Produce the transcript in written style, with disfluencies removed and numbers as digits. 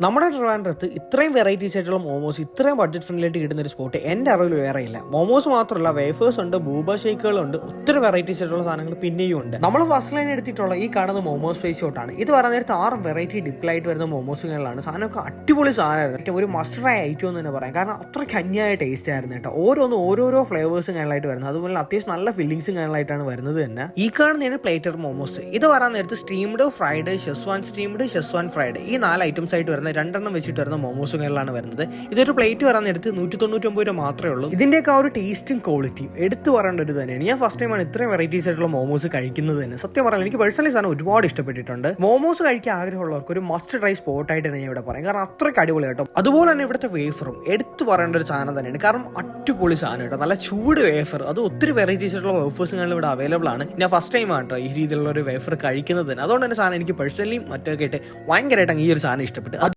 നമ്മുടെ ട്രിവാൻഡ്രത്ത് ഇത്രയും വെറൈറ്റീസ് ആയിട്ടുള്ള മോമോസ് ഇത്രയും ബഡ്ജറ്റ് ഫ്രണ്ട്ലി ആയിട്ട് കിട്ടുന്ന ഒരു സ്പോട്ട് എൻ്റെ അറിവിൽ വേറെ ഇല്ല. മോമോസ് മാത്രമല്ല, വേഫേഴ്സ് ഉണ്ട്, ബൂബ ഷേക്കുകളുണ്ട്, ഒത്തിരി വെറൈറ്റീസ് ആയിട്ടുള്ള സാധനങ്ങൾ പിന്നെയും ഉണ്ട്. നമ്മൾ ഫസ്റ്റ് ലൈൻ എടുത്തിട്ടുള്ള ഈ കാണുന്ന മോമോസ് സ്പേസ് ഷോട്ടാണ്. ഇത് പറഞ്ഞ നേരത്തെ 6 വെറൈറ്റി ഡിപ്പിലായിട്ട് വരുന്ന മോമോസുകളിലാണ്. സാധനമൊക്കെ അടിപൊളി സാധനമായിരുന്നു. ഒരു മസ്റ്ററായ ഐറ്റം എന്ന് തന്നെ പറയാം. കാരണം അത്ര കന്യായ ടേസ്റ്റ് ആയിരുന്നു കേട്ടോ. ഓരോരോ ഫ്ലേവേഴ്സും കാര്യങ്ങളായിട്ട് വരുന്നത്. അതുപോലെ അത്യാവശ്യം നല്ല ഫില്ലിങ്സും കാര്യങ്ങളായിട്ടാണ് വരുന്നത് തന്നെ. ഈ കാണുന്നതാണ് പ്ലേറ്റർ മോമോസ്. ഇത് പറയാൻ നേരത്ത് steamed, fried, schezwan steamed, schezwan fried, ഈ 4 ഐറ്റംസ് ആയിട്ട് വരുന്ന 2 വെച്ചിട്ട് വരുന്ന മോമോസുകളിലാണ് വരുന്നത്. ഇതൊരു പ്ലേറ്റ് വരാൻ നേരത്ത് 199 രൂപ മാത്രമേ ഉള്ളൂ. ഇതിന്റെയൊക്കെ ആ ഒരു ടേസ്റ്റും ക്വാളിറ്റിയും എടുത്തു പറയേണ്ട ഒരു തന്നെയാണ്. ഞാൻ ഫസ്റ്റ് ടൈമാണ് ഇത്രയും വെറൈറ്റീസ് ആയിട്ടുള്ള മോമോസ് കഴിക്കുന്നത് തന്നെ. സത്യം പറയാൻ എനിക്ക് പേഴ്സണലി സാധനം ഒരുപാട് ഇഷ്ടപ്പെട്ടിട്ടുണ്ട്. മോമോസ് കഴിക്കാൻ ആഗ്രഹമുള്ളവർക്ക് ഒരു മസ്റ്റ് ട്രൈ സ്പോട്ട് ആയിട്ട് ഞാൻ ഇവിടെ പറയാം. കാരണം അത്രയ്ക്ക് അടിപൊളി കേട്ടോ. അതുപോലെ തന്നെ ഇവിടുത്തെ വേഫറും എടുത്തു പറയേണ്ട ഒരു സാധനം തന്നെയാണ്. കാരണം അടിപൊളി സാധനം കേട്ടോ. നല്ല ചൂട് വേഫർ, അത് ഒത്തിരി വെറൈറ്റീസ് ആയിട്ടുള്ള വേഫേഴ്സും ഇവിടെ അവൈലബിൾ ആണ്. ഞാൻ ഫസ്റ്റ് ടൈം ആണ് കേട്ടോ ഈ രീതിയിലുള്ള ഒരു വേഫർ കഴിക്കുന്നത് തന്നെ. അതുകൊണ്ട് തന്നെ സാധനം എനിക്ക് പേഴ്സണലി മറ്റൊക്കെ ആയിട്ട് ഭയങ്കരമായിട്ട് ഈ ഒരു സാധനം ഇഷ്ടപ്പെട്ടു.